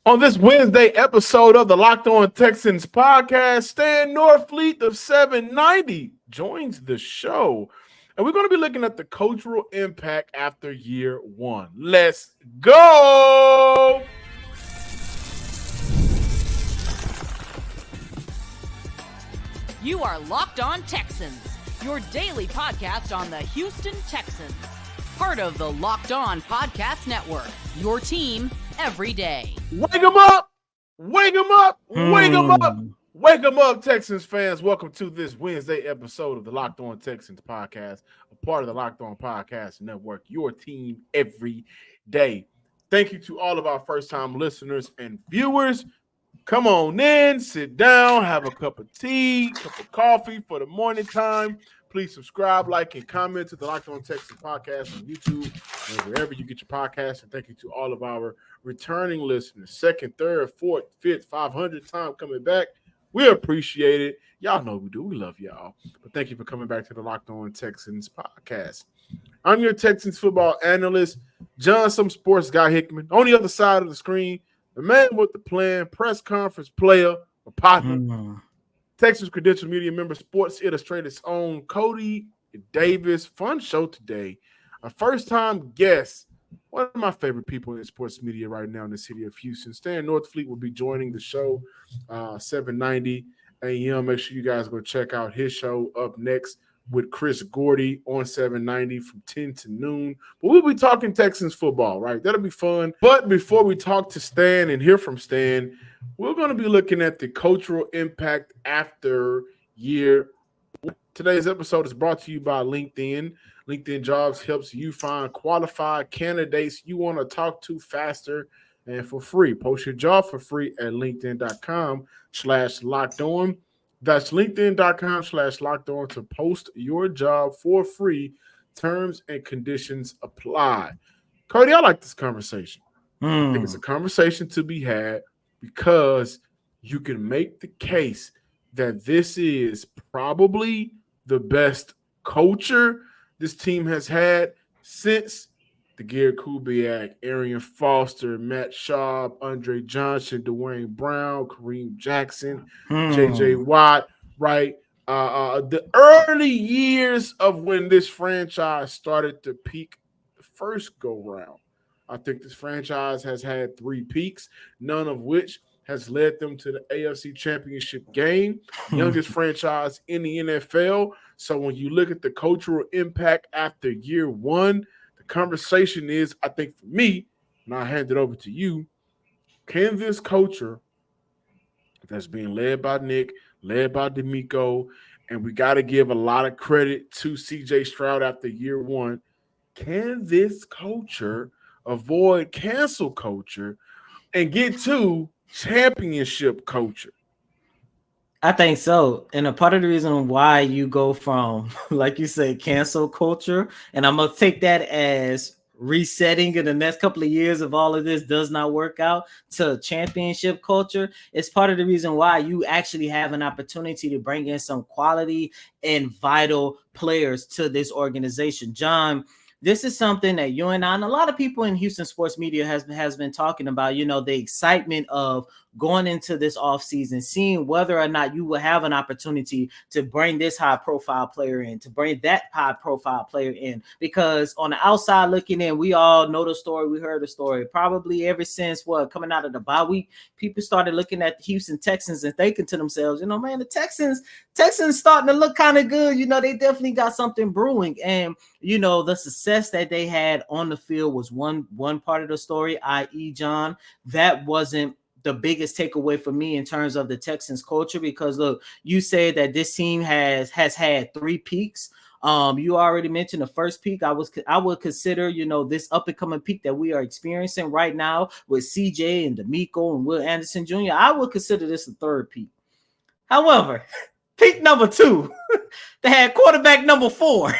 On this Wednesday episode of the Locked On Texans podcast, Stan Norfleet of 790 joins the show. And we're going to be looking at the cultural impact after year one. Let's go! You are Locked On Texans, your daily podcast on the Houston Texans. Part of the Locked On Podcast Network, your team every day. Wake them up! Wake them up! Wake them up! Wake them up, Texans fans. Welcome to this Wednesday episode of the Locked On Texans podcast, a part of the Locked On Podcast Network, your team every day. Thank you to all of our first-time listeners and viewers. Come on in, sit down, have a cup of tea, cup of coffee for the morning time. Please subscribe, like, and comment to the Locked On Texans podcast on YouTube and wherever you get your podcasts. And thank you to all of our returning listeners, second, third, fourth, fifth, 500th time coming back. We appreciate it. Y'all know we do. We love y'all. But thank you for coming back to the Locked On Texans podcast. I'm your Texans football analyst, John Some Sports Guy Hickman. On the other side of the screen, the man with the plan, press conference player, a partner, Texas Credential Media member, Sports Illustrated's own Cody Davis. Fun show today. A first-time guest, one of my favorite people in sports media right now in the city of Houston. Stan Norfleet will be joining the show 7:90 a.m. Make sure you guys go check out his show up next with Chris Gordy on 790 from 10 to noon. But we'll be talking Texans football, right? That'll be fun. But before we talk to Stan and hear from Stan, we're going to be looking at the cultural impact after year. Today's episode is brought to you by LinkedIn. LinkedIn Jobs helps you find qualified candidates you want to talk to faster and for free. Post your job for free at linkedin.com/lockedon. That's linkedin.com/lockedon to post your job for free. Terms and conditions apply. Cody, I like this conversation. I think it's a conversation to be had because you can make the case that this is probably the best culture this team has had since the Garrett Kubiak, Arian Foster, Matt Schaub, Andre Johnson, Dwayne Brown, Kareem Jackson, J.J. Watt, right? The early years of when this franchise started to peak the first go-round. I think this franchise has had 3 peaks, none of which has led them to the AFC Championship game. Youngest franchise in the NFL. So when you look at the cultural impact after year one, the conversation is, I think for me, and I hand it over to you, can this culture that's being led by Nick, led by DeMeco, and we got to give a lot of credit to CJ Stroud after year one, can this culture avoid cancel culture and get to championship culture? I think so. And a part of the reason why you go from, like you say, cancel culture, and I'm going to take that as resetting in the next couple of years if all of this does not work out, to championship culture, is part of the reason why you actually have an opportunity to bring in some quality and vital players to this organization. John, this is something that you and I and a lot of people in Houston sports media has been talking about, you know, the excitement of going into this offseason, seeing whether or not you will have an opportunity to bring this high-profile player in, to bring that high-profile player in. Because on the outside looking in, we all know the story. We heard the story. Probably ever since, coming out of the bye week, people started looking at the Houston Texans and thinking to themselves, you know, man, the Texans starting to look kind of good. You know, they definitely got something brewing. And, you know, the success that they had on the field was one part of the story, i.e., John, that wasn't the biggest takeaway for me in terms of the Texans culture, because look, you said that this team has had 3 peaks. You already mentioned the first peak. I would consider, you know, this up and coming peak that we are experiencing right now with CJ and DeMeco and Will Anderson Jr. I would consider this the 3rd peak. However, peak number 2, they had quarterback number 4.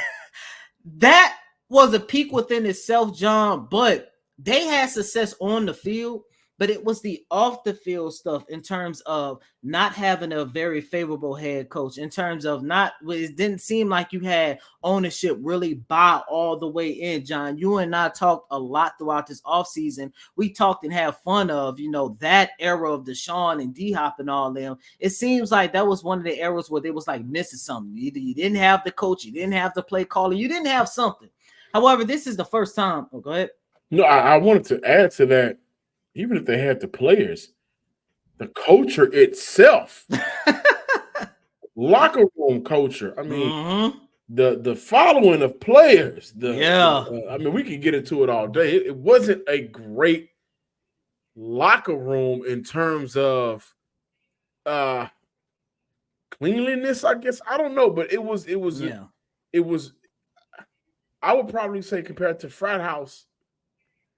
That was a peak within itself, John, but they had success on the field but it was the off the field stuff in terms of not having a very favorable head coach, in terms of it didn't seem like you had ownership really buy all the way in. John, you and I talked a lot throughout this offseason. We talked and had fun of, that era of Deshaun and D-Hop and all them. It seems like that was one of the eras where they was like missing something. Either you didn't have the coach, you didn't have the play caller, you didn't have something. However, this is the first time. Oh, go ahead. No, I wanted to add to that. Even if they had the players, the culture itself, locker room culture. I mean, the following of players. I mean, we could get into it all day. It wasn't a great locker room in terms of cleanliness, I guess. I don't know, but it was. I would probably say compared to frat house.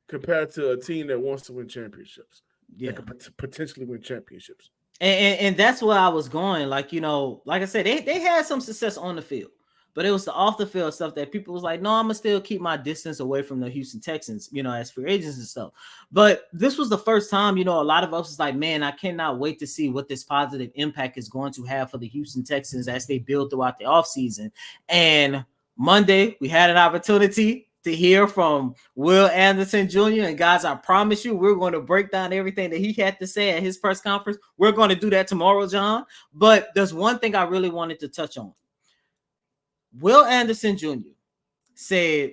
Compared to a team that wants to win championships, that could potentially win championships, and that's where I was going. Like I said, they had some success on the field, but it was the off the field stuff that people was like, no, I'm gonna still keep my distance away from the Houston Texans, as free agents and stuff. But this was the first time, a lot of us was like, man, I cannot wait to see what this positive impact is going to have for the Houston Texans as they build throughout the offseason. And Monday, we had an opportunity to hear from Will Anderson Jr. And guys, I promise you, we're going to break down everything that he had to say at his press conference. We're going to do that tomorrow, John. But there's one thing I really wanted to touch on. Will Anderson Jr. said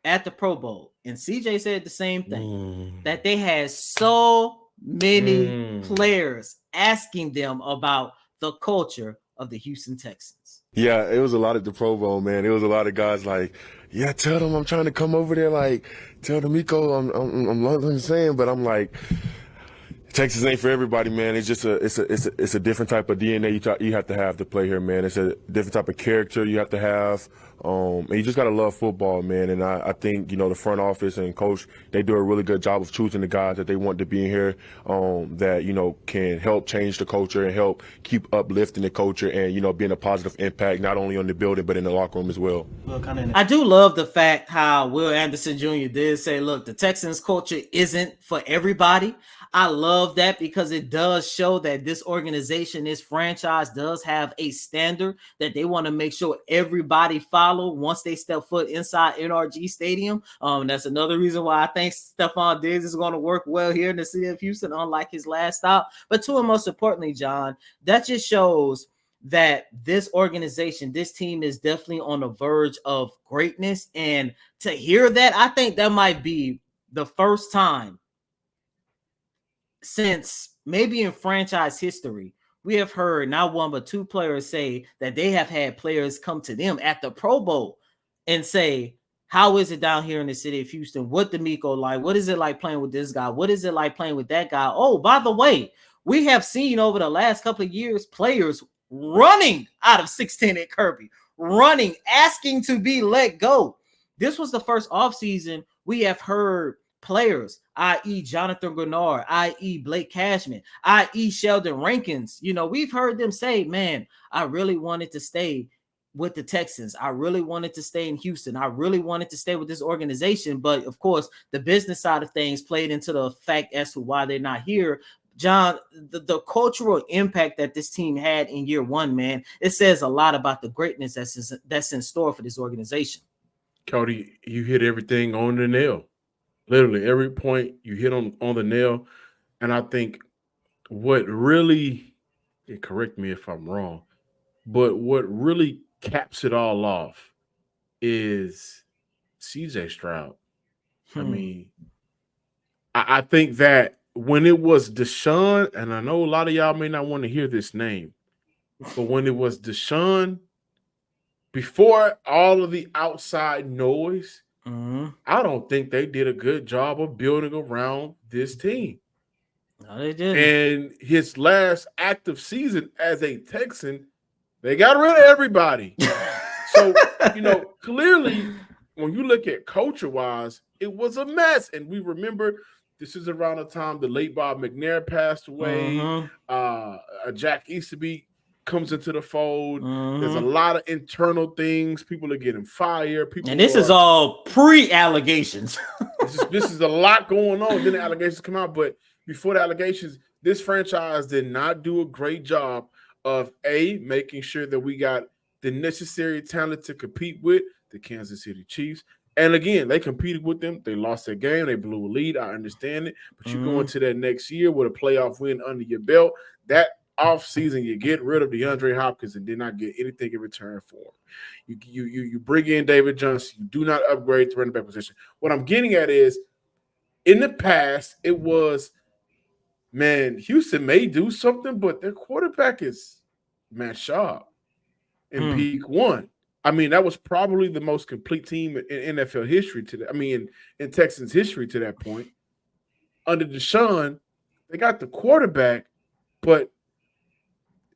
at the Pro Bowl, and CJ said the same thing, that they had so many players asking them about the culture of the Houston Texans. Yeah, it was a lot at the Pro Bowl, man. It was a lot of guys like, yeah, tell them I'm trying to come over there. Like, tell DeMeco I'm loving what I'm saying, but I'm like, Texas ain't for everybody, man. It's just it's a different type of DNA you have to have to play here, man. It's a different type of character you have to have. And you just got to love football, man. And I think, the front office and coach, they do a really good job of choosing the guys that they want to be in here that, can help change the culture and help keep uplifting the culture and, being a positive impact, not only on the building, but in the locker room as well. I do love the fact how Will Anderson Jr. did say, look, the Texans culture isn't for everybody. I love that because it does show that this organization, this franchise does have a standard that they want to make sure everybody follow once they step foot inside NRG Stadium. That's another reason why I think Stephon Diggs is going to work well here in the city of Houston, unlike his last stop. But to and most importantly, John, that just shows that this organization, this team is definitely on the verge of greatness. And to hear that, I think that might be the first time since maybe in franchise history, we have heard not one but two players say that they have had players come to them at the Pro Bowl and say, how is it down here in the city of Houston? What DeMeco like? What is it like playing with this guy? What is it like playing with that guy? Oh, by the way, we have seen over the last couple of years players running out of 610 at Kirby, running, asking to be let go. This was the first offseason we have heard players, i.e. Jonathan Grenard, i.e. Blake Cashman, i.e. Sheldon Rankins. We've heard them say, man, I really wanted to stay with the Texans. I really wanted to stay in Houston. I really wanted to stay with this organization. But of course, the business side of things played into the fact as to why they're not here. John, the cultural impact that this team had in year one, man, it says a lot about the greatness that's in store for this organization. Cody, you hit everything on the nail. Literally every point you hit on the nail. And I think what really, and correct me if I'm wrong, but what really caps it all off is CJ Stroud. I mean, I think that when it was Deshaun, and I know a lot of y'all may not want to hear this name, but when it was Deshaun, before all of the outside noise, I don't think they did a good job of building around this team. No, they didn't. And his last active season as a Texan, they got rid of everybody. So, clearly, when you look at culture-wise, it was a mess. And we remember this is around the time the late Bob McNair passed away. Jack Easterby comes into the fold. There's a lot of internal things. People are getting fired. This is all pre-allegations. this is a lot going on. Then the allegations come out, but before the allegations, this franchise did not do a great job of making sure that we got the necessary talent to compete with the Kansas City Chiefs. And again, they competed with them. They lost their game. They blew a lead. I understand it. But you go into that next year with a playoff win under your belt. That offseason, you get rid of DeAndre Hopkins and did not get anything in return for him. You bring in David Johnson. You do not upgrade the running back position. What I'm getting at is, in the past, it was, man, Houston may do something, but their quarterback is Matt Schaub in peak one. I mean, that was probably the most complete team in NFL history in Texans history to that point. Under Deshaun, they got the quarterback, but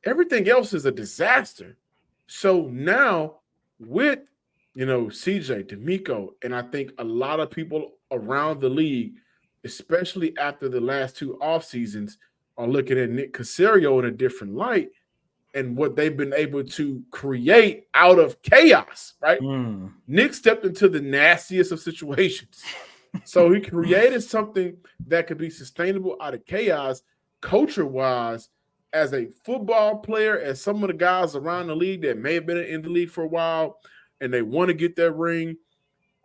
everything else is a disaster. So now with, CJ, DeMeco, and I think a lot of people around the league, especially after the last two off seasons, are looking at Nick Caserio in a different light and what they've been able to create out of chaos, right? Nick stepped into the nastiest of situations. So he created something that could be sustainable out of chaos, culture-wise, as a football player, as some of the guys around the league that may have been in the league for a while and they want to get that ring,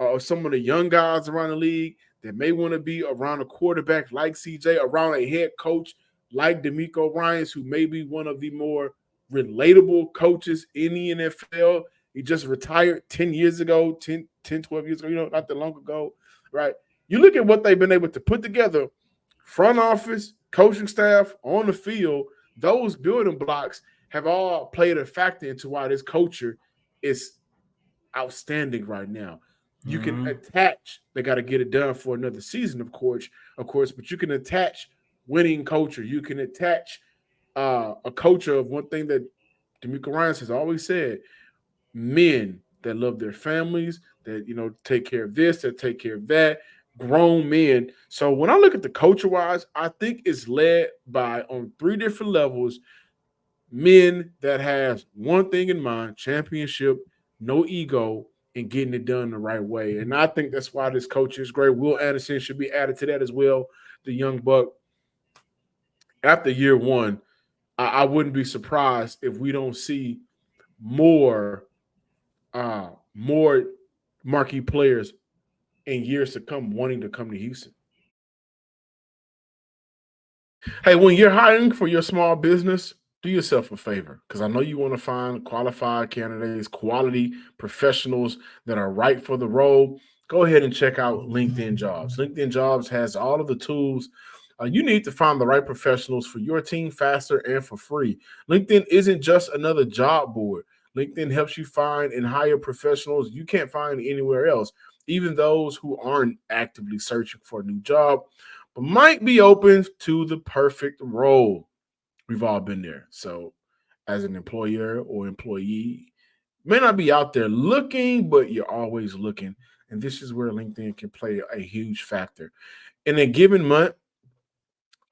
or some of the young guys around the league that may want to be around a quarterback like CJ, around a head coach like DeMeco Ryans, who may be one of the more relatable coaches in the NFL. He just retired 10 years ago, 10, 12 years ago, not that long ago, right? You look at what they've been able to put together, front office, coaching staff, on the field, those building blocks have all played a factor into why this culture is outstanding right now. You can attach, they got to get it done for another season, of course, but you can attach winning culture. You can attach a culture of one thing that DeMeco Ryans has always said: men that love their families, that take care of this, that take care of that, grown men. So when I look at the culture-wise, I think it's led by, on three different levels, men that has one thing in mind: championship, no ego, and getting it done the right way. And I think that's why this coach is great. Will Anderson should be added to that as well, the young buck. After year one, I wouldn't be surprised if we don't see more marquee players in years to come wanting to come to Houston. Hey, when you're hiring for your small business, do yourself a favor, because I know you want to find qualified candidates, quality professionals that are right for the role. Go ahead and check out LinkedIn Jobs. LinkedIn Jobs has all of the tools you need to find the right professionals for your team faster and for free. LinkedIn isn't just another job board. LinkedIn helps you find and hire professionals you can't find anywhere else, even those who aren't actively searching for a new job, but might be open to the perfect role. We've all been there. So as an employer or employee, may not be out there looking, but you're always looking. And this is where LinkedIn can play a huge factor. In a given month,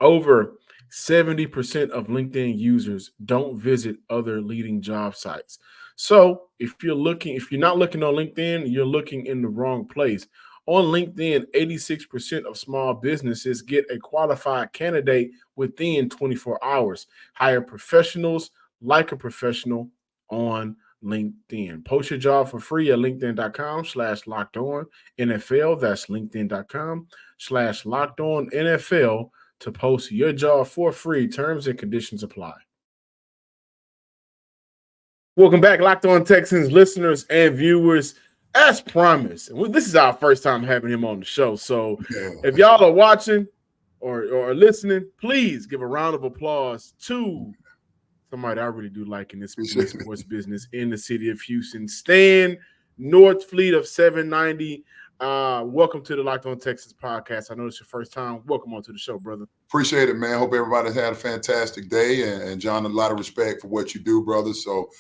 over 70% of LinkedIn users don't visit other leading job sites. So if you're not looking on LinkedIn, you're looking in the wrong place. On LinkedIn, 86% of small businesses get a qualified candidate within 24 hours. Hire professionals like a professional on LinkedIn. Post your job for free at linkedin.com/lockedonnfl. That's linkedin.com/lockedonnfl to post your job for free. Terms and conditions apply. Welcome back, Locked On Texans listeners and viewers. As promised, this is our first time having him on the show. So if y'all are watching or listening, please give a round of applause to somebody I really do like in this sports business in the city of Houston, Stan Northfleet of 790. Welcome to the Locked On Texans podcast. I know it's your first time. Welcome on to the show, brother. Appreciate it, man. Hope everybody's had a fantastic day. And John, a lot of respect for what you do, brother. So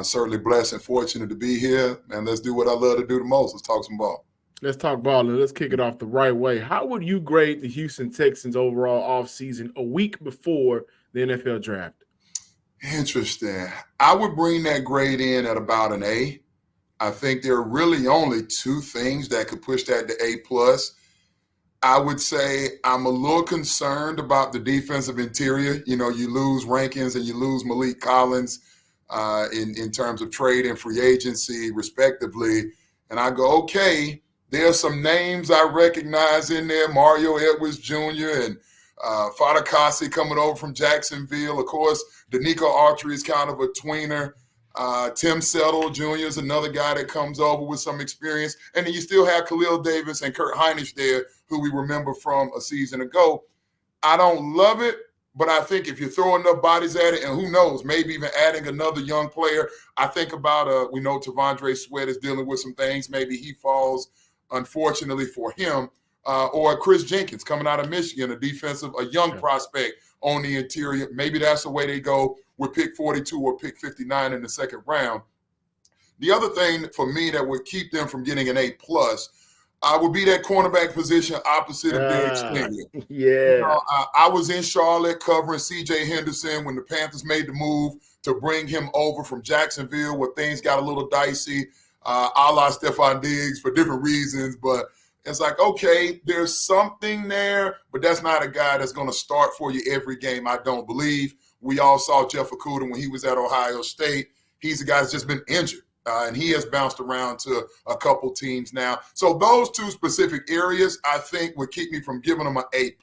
certainly blessed and fortunate to be here. And let's do what I love to do the most. Let's talk some ball. Let's talk ball, and let's kick it off the right way. How would you grade the Houston Texans overall offseason a week before the NFL draft? Interesting. I would bring that grade in at about an A. I think there are really only two things that could push that to A+. I would say I'm a little concerned about the defensive interior. You know, you lose Rankins and you lose Malik Collins in terms of trade and free agency, respectively. And I go, okay, there's some names I recognize in there, Mario Edwards Jr. and Fadakasi coming over from Jacksonville. Of course, DeMeco Autry is kind of a tweener. Tim Settle Jr. is another guy that comes over with some experience. And then you still have Khalil Davis and Kurt Hinish there, who we remember from a season ago. I don't love it, but I think if you throw enough bodies at it, and who knows, maybe even adding another young player, I think about, we know Tavondre Sweat is dealing with some things. Maybe he falls, unfortunately for him, or Chris Jenkins coming out of Michigan, a young prospect on the interior. Maybe that's the way they go with pick 42 or pick 59 in the second round. The other thing for me that would keep them from getting an A+, would be that cornerback position opposite of Derek Stingley. Yeah. You know, I was in Charlotte covering C.J. Henderson when the Panthers made the move to bring him over from Jacksonville, where things got a little dicey, a la Stephon Diggs for different reasons. But it's like, okay, there's something there, but that's not a guy that's going to start for you every game, I don't believe. We all saw Jeff Okudah when he was at Ohio State. He's a guy that's just been injured, and he has bounced around to a couple teams now. So those two specific areas, I think, would keep me from giving them an A+.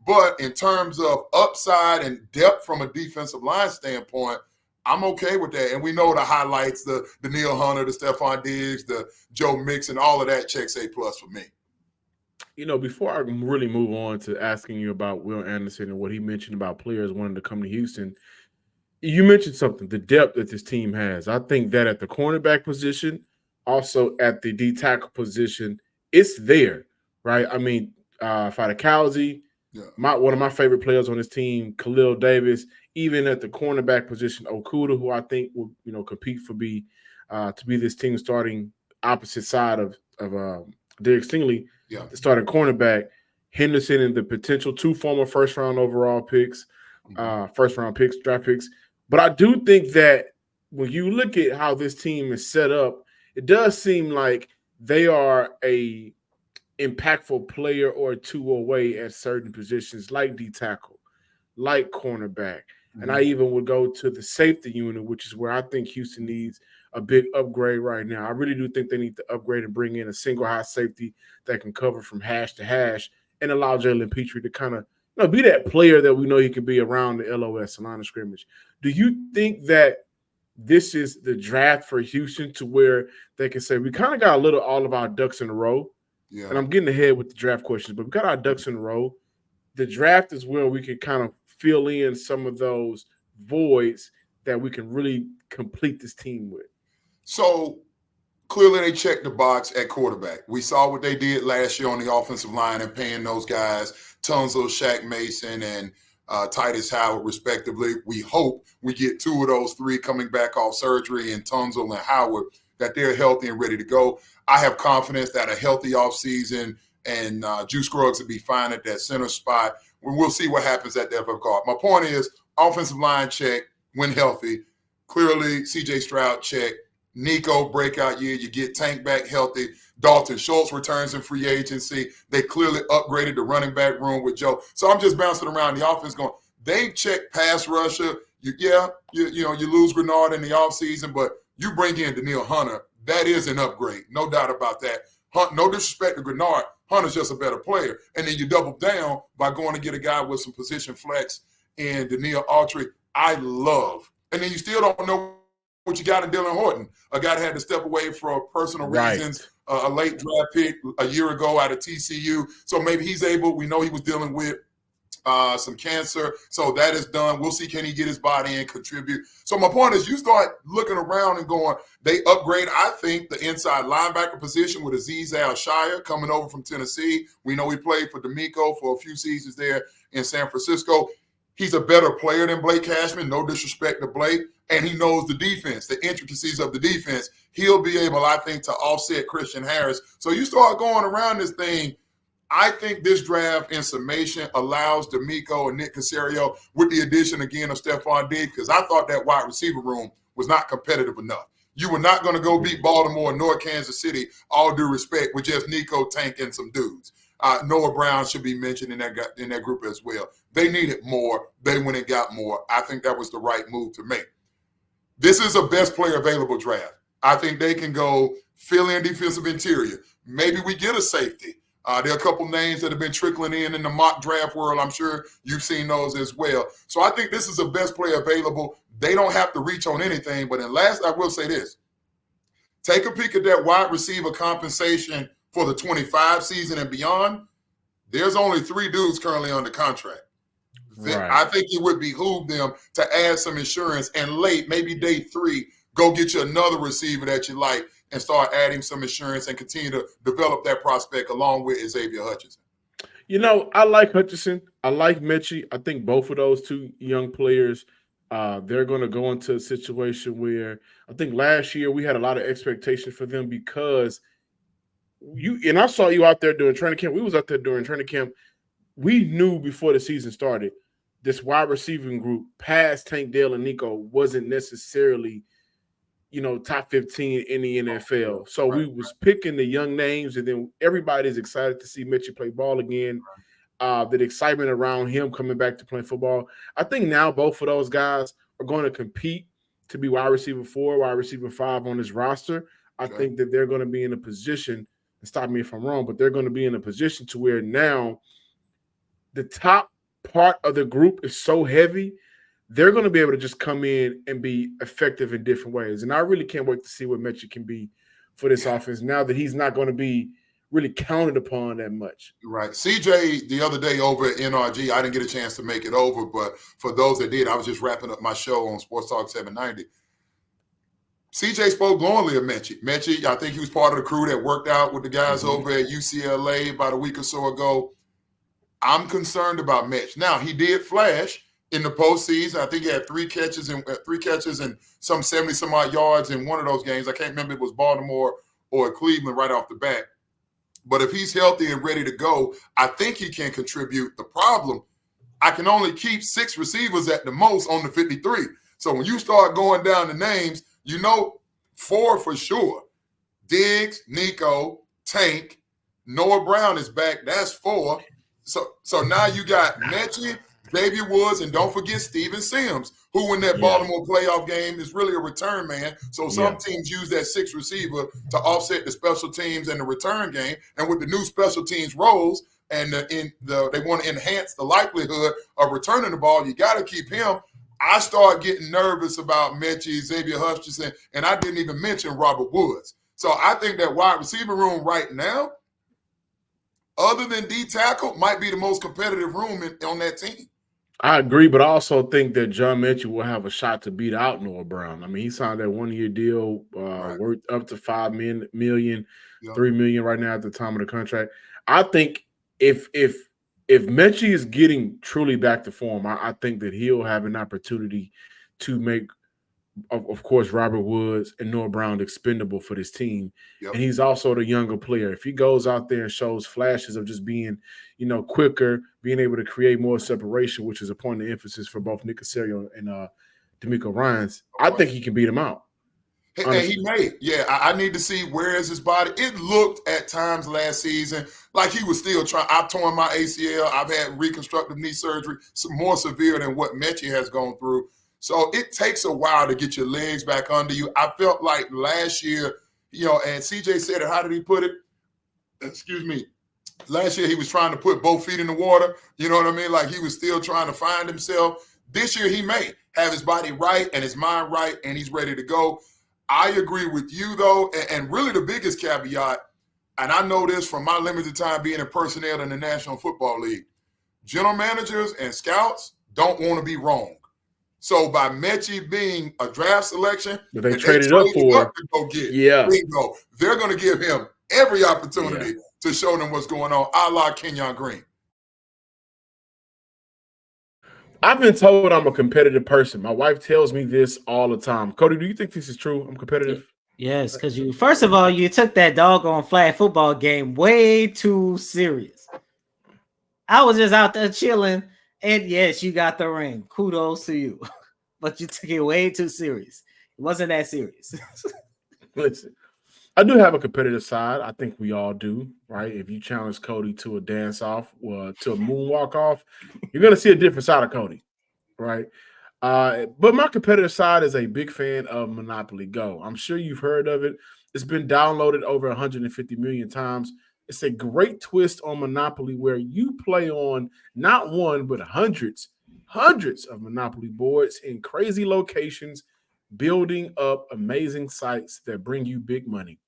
But in terms of upside and depth from a defensive line standpoint, I'm okay with that. And we know the highlights, the Danielle Hunter, the Stephon Diggs, the Joe Mixon, all of that checks A+ for me. You know, before I really move on to asking you about Will Anderson and what he mentioned about players wanting to come to Houston, you mentioned something, the depth that this team has. I think that at the cornerback position, also at the D tackle position, it's there, right? I mean, Fadakasi, one of my favorite players on this team, Khalil Davis, even at the cornerback position, Okudah, who I think will, compete to be this team starting opposite side of Derek Stingley, the starting cornerback, Henderson, and the potential 2 former first-round overall picks, draft picks. But I do think that when you look at how this team is set up, it does seem like they are a impactful player or two away at certain positions like D tackle, like cornerback. And I even would go to the safety unit, which is where I think Houston needs a big upgrade right now. I really do think they need to upgrade and bring in a single high safety that can cover from hash to hash and allow Jalen Petrie to kind of be that player that we know he can be around the LOS, the line of scrimmage. Do you think that this is the draft for Houston to where they can say we kind of got all of our ducks in a row? Yeah. And I'm getting ahead with the draft questions, but we got our ducks in a row. The draft is where we can kind of fill in some of those voids that we can really complete this team with. So clearly they checked the box at quarterback. We saw what they did last year on the offensive line and paying those guys, Tunsil, Shaq Mason, and Titus Howard, respectively. We hope we get 2 of those 3 coming back off surgery, and Tunsil and Howard, that they're healthy and ready to go. I have confidence that a healthy offseason and Juice Scruggs will be fine at that center spot. We'll see what happens at that guard. My point is, offensive line check when healthy. Clearly, C.J. Stroud check. Nico breakout year. You get Tank back healthy. Dalton Schultz returns in free agency. They clearly upgraded the running back room with Joe. So I'm just bouncing around the offense going, they've checked pass rusher. You lose Grenard in the offseason, but you bring in Danielle Hunter. That is an upgrade. No doubt about that. No disrespect to Grenard. Hunter's just a better player. And then you double down by going to get a guy with some position flex in Danielle Autry. I love. And then you still don't know what you got in Dylan Horton, a guy that had to step away for personal reasons, a late draft pick a year ago out of TCU. So maybe he's able. We know he was dealing with some cancer. So that is done. We'll see, can he get his body and contribute? So my point is, you start looking around and going, they upgrade, I think, the inside linebacker position with Azeez Al-Shire coming over from Tennessee. We know he played for DeMeco for a few seasons there in San Francisco. He's a better player than Blake Cashman, no disrespect to Blake, and he knows the defense, the intricacies of the defense. He'll be able, I think, to offset Christian Harris. So you start going around this thing. I think this draft, in summation, allows DeMeco and Nick Caserio, with the addition again of Stephon Diggs, because I thought that wide receiver room was not competitive enough. You were not going to go beat Baltimore nor Kansas City, all due respect, with just Nico, Tank, and some dudes. Noah Brown should be mentioned in that group as well. They needed more. They went and got more. I think that was the right move to make. This is a best player available draft. I think they can go fill in defensive interior. Maybe we get a safety. There are a couple names that have been trickling in the mock draft world. I'm sure you've seen those as well. So I think this is the best player available. They don't have to reach on anything. But I will say this. Take a peek at that wide receiver compensation for the 25 season and beyond. There's only 3 dudes currently under contract. Right. I think it would behoove them to add some insurance and late, maybe day 3, go get you another receiver that you like and start adding some insurance and continue to develop that prospect along with Xavier Hutchinson. You know, I like Hutchinson. I like Mechie. I think both of those 2 young players, they're going to go into a situation where I think last year we had a lot of expectations for them because I saw you out there during training camp. We was out there during training camp. We knew before the season started this wide receiving group past Tank Dell and Nico wasn't necessarily – top 15 in the NFL. So we was picking the young names, and then everybody's excited to see Mitchell play ball again. The excitement around him coming back to playing football. I think now both of those guys are going to compete to be wide receiver 4, wide receiver 5 on this roster. I think that they're going to be in a position, and stop me if I'm wrong, but they're going to be in a position to where now the top part of the group is so heavy they're going to be able to just come in and be effective in different ways. And I really can't wait to see what Mechie can be for this offense now that he's not going to be really counted upon that much. Right. CJ, the other day over at NRG, I didn't get a chance to make it over, but for those that did, I was just wrapping up my show on Sports Talk 790. CJ spoke glowingly of Mechie. Mechie, I think he was part of the crew that worked out with the guys over at UCLA about a week or so ago. I'm concerned about Mech. Now, he did flash in the postseason. I think he had 3 catches and some 70-some-odd yards in one of those games. I can't remember if it was Baltimore or Cleveland right off the bat. But if he's healthy and ready to go, I think he can contribute. The problem, I can only keep 6 receivers at the most on the 53. So when you start going down the names, 4 for sure. Diggs, Nico, Tank, Noah Brown is back. That's 4. So now you got Mechie, Xavier Woods, and don't forget Steven Sims, who in that Baltimore playoff game is really a return man. So some teams use that 6th receiver to offset the special teams and the return game. And with the new special teams roles and they want to enhance the likelihood of returning the ball, you got to keep him. I start getting nervous about Mechie, Xavier Hutchinson, and I didn't even mention Robert Woods. So I think that wide receiver room right now, other than D tackle, might be the most competitive room on that team. I agree, but I also think that John Mechie will have a shot to beat out Noah Brown. I mean, he signed that 1-year deal worth up to $5 million, $3 million right now at the time of the contract. I think if Mechie is getting truly back to form, I think that he'll have an opportunity to make, of course, Robert Woods and Noah Brown expendable for this team. And he's also the younger player. If he goes out there and shows flashes of just being, quicker, being able to create more separation, which is a point of emphasis for both Nick Caserio and DeMeco Ryans, I think he can beat him out. And he may. I need to see where is his body. It looked at times last season like he was still trying. I've torn my ACL. I've had reconstructive knee surgery, more severe than what Mechie has gone through. So it takes a while to get your legs back under you. I felt like last year, and CJ said it, how did he put it? Excuse me. Last year, he was trying to put both feet in the water. You know what I mean? Like he was still trying to find himself. This year, he may have his body right and his mind right, and he's ready to go. I agree with you, though. And really the biggest caveat, and I know this from my limited time being in personnel in the National Football League, general managers and scouts don't want to be wrong. So by Mechie being a draft selection, but they traded up for to go get, bingo, they're going to give him every opportunity to show them what's going on, a la Kenyon Green. I've been told I'm a competitive person. My wife tells me this all the time. Cody, do you think this is true? I'm competitive? Yes, because first of all, you took that doggone flag football game way too serious. I was just out there chilling. And yes, you got the ring. Kudos to you. But you took it way too serious. It wasn't that serious. Listen, I do have a competitive side. I think we all do, right? If you challenge Cody to a dance off or to a moonwalk off, you're going to see a different side of Cody, right? But my competitive side is a big fan of Monopoly Go. I'm sure you've heard of it. It's been downloaded over 150 million times. It's a great twist on Monopoly where you play on not one, but hundreds of Monopoly boards in crazy locations, building up amazing sites that bring you big money.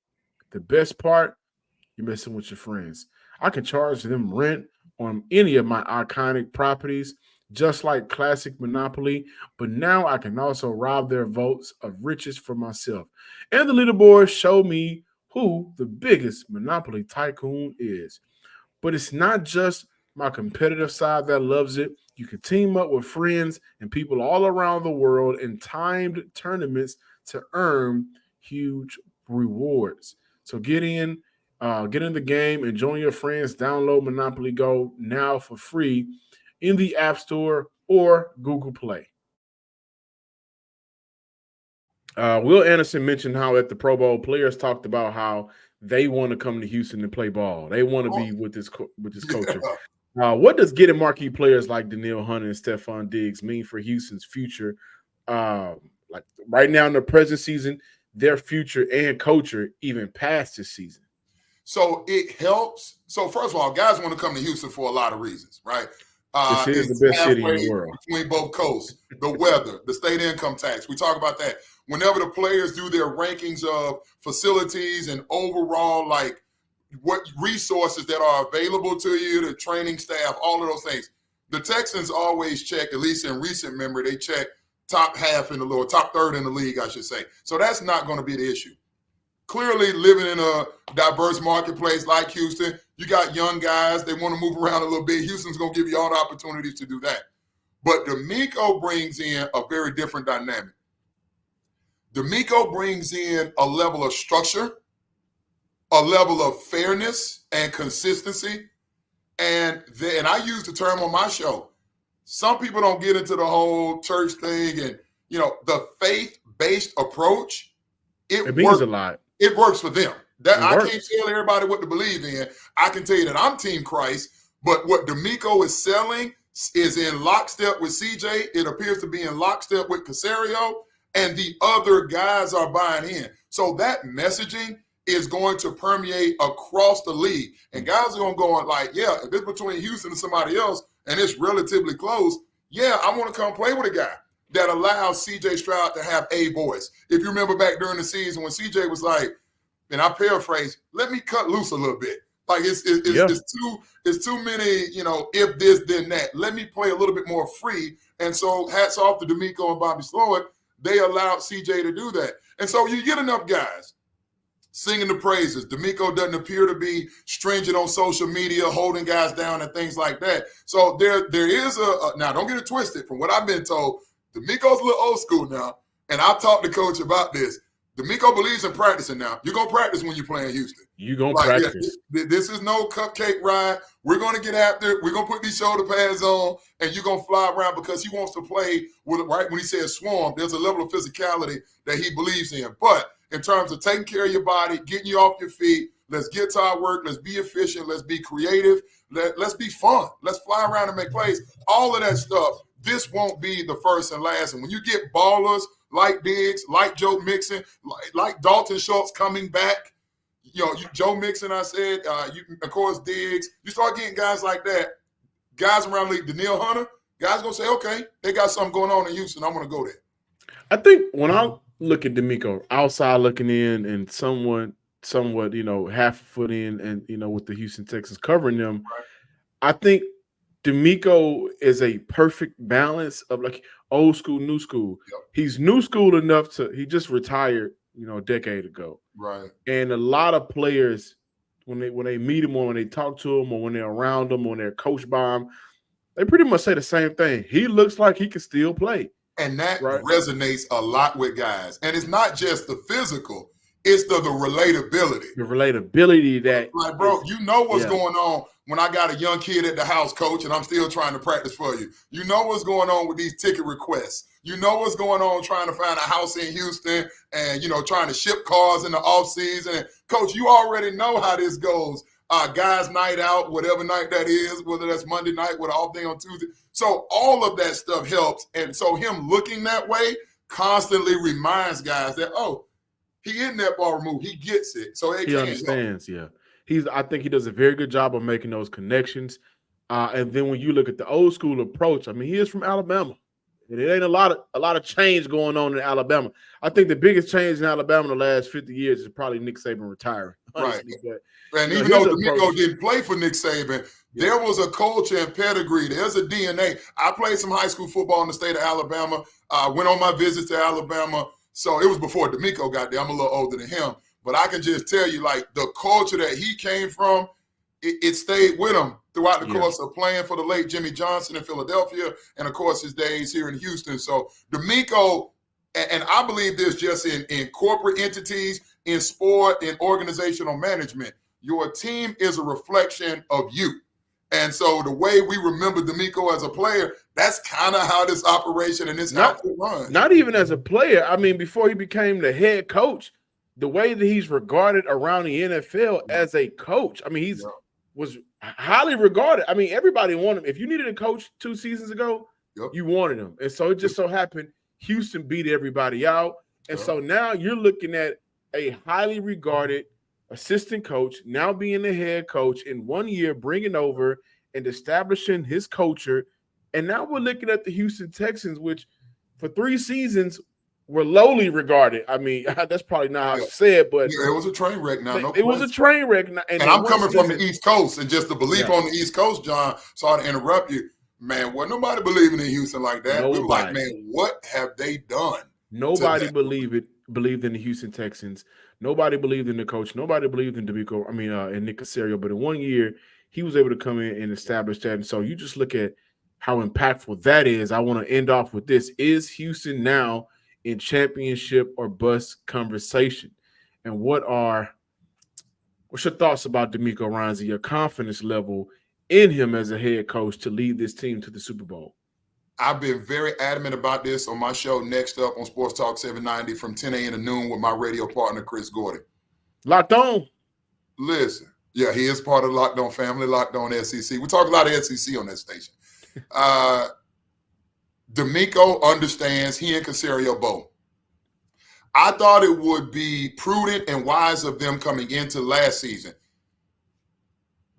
The best part, you're messing with your friends. I can charge them rent on any of my iconic properties, just like classic Monopoly, but now I can also rob their votes of riches for myself. And the leaderboards show me who the biggest Monopoly tycoon is. But it's not just my competitive side that loves it. You can team up with friends and people all around the world in timed tournaments to earn huge rewards. So get in the game and join your friends. Download Monopoly Go now for free in the App Store or Google Play. Will Anderson mentioned how at the Pro Bowl players talked about how they want to come to Houston and play ball. They want to be with this coach. What does getting marquee players like Danielle Hunter and Stephon Diggs mean for Houston's future? Like right now in the present season, their future and culture even past this season. So it helps. So first of all, guys want to come to Houston for a lot of reasons, right? This is the best city in the world. Between both coasts, the weather, the state income tax. We talk about that. Whenever the players do their rankings of facilities and overall, like what resources that are available to you, the training staff, all of those things. The Texans always check, at least in recent memory, they check top half in the league, top third in the league, I should say. So that's not going to be the issue. Clearly, living in a diverse marketplace like Houston, you got young guys. They want to move around a little bit. Houston's going to give you all the opportunities to do that. But DeMeco brings in a very different dynamic. DeMeco brings in a level of structure, a level of fairness and consistency. And I use the term on my show. Some people don't get into the whole church thing and, the faith-based approach. It means a lot. It works for them. I can't tell everybody what to believe in. I can tell you that I'm Team Christ, but what DeMeco is selling is in lockstep with CJ. It appears to be in lockstep with Caserio, and the other guys are buying in. So that messaging is going to permeate across the league. And guys are going to go on like, yeah, if it's between Houston and somebody else and it's relatively close, yeah, I want to come play with a guy that allows C.J. Stroud to have a voice. If you remember back during the season when C.J. was like, and I paraphrase, let me cut loose a little bit. Like it's too many, if this, then that. Let me play a little bit more free. And so hats off to DeMeco and Bobby Slowick. They allowed C.J. to do that. And so you get enough guys singing the praises. DeMeco doesn't appear to be stringent on social media, holding guys down and things like that. So there is now don't get it twisted. From what I've been told, DeMeco's a little old school now, and I've talked to Coach about this. DeMeco believes in practicing now. You're going to practice when you play in Houston. You're going to practice. Yeah, this is no cupcake ride. We're going to get after it. We're going to put these shoulder pads on, and you're going to fly around because he wants to play with it. Right when he says swarm, there's a level of physicality that he believes in. But in terms of taking care of your body, getting you off your feet, let's get to our work. Let's be efficient. Let's be creative. Let's be fun. Let's fly around and make plays. All of that stuff. This won't be the first and last. And when you get ballers like Diggs, like Joe Mixon, like Dalton Schultz coming back, Joe Mixon, I said, of course, Diggs, you start getting guys like that, guys around the league, Danielle Hunter, guys going to say, okay, they got something going on in Houston. I'm going to go there. I think when I look at DeMeco, outside looking in and somewhat, half a foot in and, with the Houston Texans covering them, right. I think DeMeco is a perfect balance of like old school, new school. Yep. He's new school enough he just retired, a decade ago. Right. And a lot of players, when they meet him or when they talk to him or when they're around him or when they're coached by him, they pretty much say the same thing. He looks like he can still play. And that resonates a lot with guys. And it's not just the physical. It's the relatability. The relatability that, like, bro, you know what's yeah. going on when I got a young kid at the house, coach, and I'm still trying to practice for you. You know what's going on with these ticket requests. You know what's going on trying to find a house in Houston and, you know, trying to ship cars in the offseason. And, coach, you already know how this goes. Guys' night out, whatever night that is, whether that's Monday night with an off day on Tuesday. So all of that stuff helps. And so him looking that way constantly reminds guys that, oh, he in that ball remove. He gets it. So he understands, yeah. I think he does a very good job of making those connections. And then when you look at the old school approach, I mean, he is from Alabama. And it ain't a lot of change going on in Alabama. I think the biggest change in Alabama in the last 50 years is probably Nick Saban retiring. Honestly. Right. But, and even though DeMeco didn't play for Nick Saban, there was a culture and pedigree. There's a DNA. I played some high school football in the state of Alabama. Went on my visits to Alabama. So it was before DeMeco got there. I'm a little older than him. But I can just tell you, like, the culture that he came from, it stayed with him throughout the course of playing for the late Jimmy Johnson in Philadelphia and, of course, his days here in Houston. So DeMeco, and I believe this just in corporate entities, in sport, in organizational management, your team is a reflection of you. And so the way we remember DeMeco as a player, that's kind of how this operation and this outfit runs. Not even as a player. I mean, before he became the head coach, the way that he's regarded around the NFL as a coach, I mean, was highly regarded. I mean, everybody wanted him. If you needed a coach 2 seasons ago, you wanted him. And so it just so happened Houston beat everybody out. And so now you're looking at a highly regarded assistant coach now being the head coach in 1 year, bringing over and establishing his culture. And now we're looking at the Houston Texans, which for 3 seasons were lowly regarded. I mean, that's probably not how to say it, but it was a train wreck now. It was a train wreck. And I'm coming from the East Coast, and just the belief on the East Coast, John, sorry to interrupt you, man, wasn't nobody believing in Houston like that. Nobody. We were like, man, what have they done? Nobody believed in the Houston Texans. Nobody believed in the coach. Nobody believed in DeMeco, in Nick Caserio. But in 1 year, he was able to come in and establish that. And so you just look at how impactful that is. I want to end off with this. Is Houston now in championship or bust conversation? And what's your thoughts about DeMeco Ryans and your confidence level in him as a head coach to lead this team to the Super Bowl? I've been very adamant about this on my show Next Up on Sports Talk 790 from 10 a.m. to noon with my radio partner, Chris Gordon. Locked On. Listen, yeah, he is part of the Locked On family, Locked On SEC. We talk a lot of SEC on that station. DeMeco understands, he and Caserio both. I thought it would be prudent and wise of them coming into last season.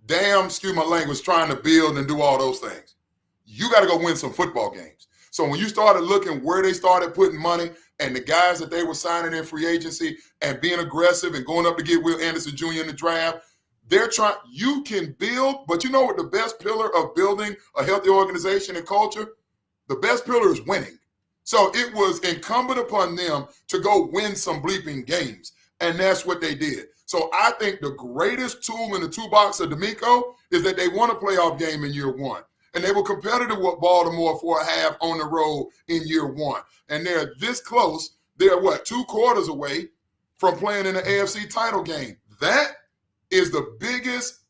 Damn, excuse my language, trying to build and do all those things. You got to go win some football games. So when you started looking where they started putting money and the guys that they were signing in free agency and being aggressive and going up to get Will Anderson Jr. in the draft, you can build, but you know what the best pillar of building a healthy organization and culture? The best pillar is winning. So it was incumbent upon them to go win some bleeping games. And that's what they did. So I think the greatest tool in the toolbox of DeMeco is that they won a playoff game in year 1. And they were competitive with Baltimore for a half on the road in year 1. And they're this close. They're 2 quarters away from playing in the AFC title game. That is the biggest,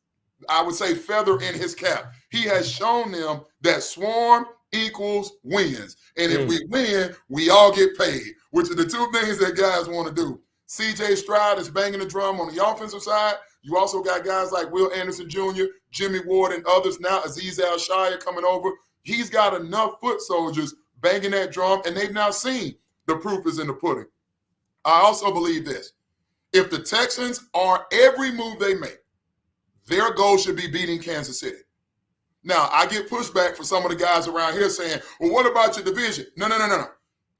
I would say, feather in his cap. He has shown them that swarm equals wins. And if we win, we all get paid, which are the 2 things that guys want to do. C.J. Stroud is banging the drum on the offensive side. You also got guys like Will Anderson Jr., Jimmy Ward, and others now, Azeez Al-Shire coming over. He's got enough foot soldiers banging that drum, and they've now seen the proof is in the pudding. I also believe this. If the Texans are every move they make, their goal should be beating Kansas City. Now, I get pushback for some of the guys around here saying, well, what about your division? No.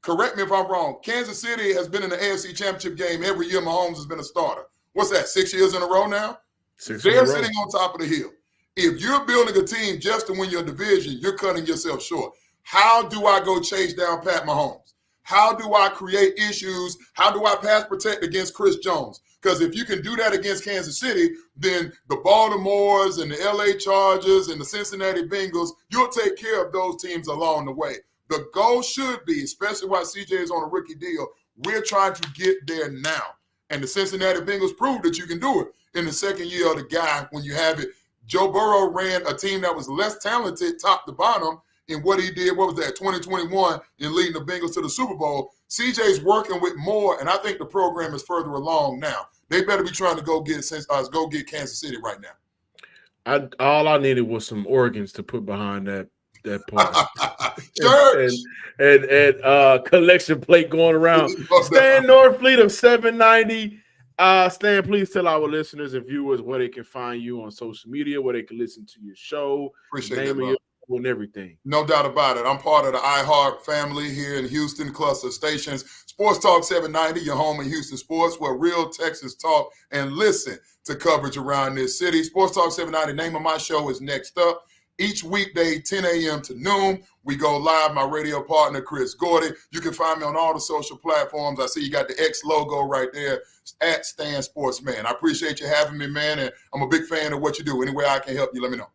Correct me if I'm wrong. Kansas City has been in the AFC Championship game every year Mahomes has been a starter. What's that, 6 years in a row now? They're sitting on top of the hill. If you're building a team just to win your division, you're cutting yourself short. How do I go chase down Pat Mahomes? How do I create issues? How do I pass protect against Chris Jones? Because if you can do that against Kansas City, then the Baltimores and the LA Chargers and the Cincinnati Bengals, you'll take care of those teams along the way. The goal should be, especially while CJ is on a rookie deal, we're trying to get there now. And the Cincinnati Bengals proved that you can do it in the second year of the guy when you have it. Joe Burrow ran a team that was less talented top to bottom in what he did, what was that, 2021, in leading the Bengals to the Super Bowl. CJ's working with more, and I think the program is further along now. They better be trying to go get Kansas City right now. All I needed was some organs to put behind that part. Church. and collection plate going around. Stan Norfleet of 790. Stan, please tell our listeners and viewers where they can find you on social media, where they can listen to your show, Appreciate name that, of your show and everything. No doubt about it. I'm part of the iHeart family here in Houston, cluster stations. Sports Talk 790, your home in Houston sports, where real Texans talk and listen to coverage around this city. Sports Talk 790, name of my show is Next Up. Each weekday, 10 a.m. to noon, we go live. My radio partner, Chris Gordy. You can find me on all the social platforms. I see you got the X logo right there, at Stan Sportsman. I appreciate you having me, man, and I'm a big fan of what you do. Any way I can help you, let me know.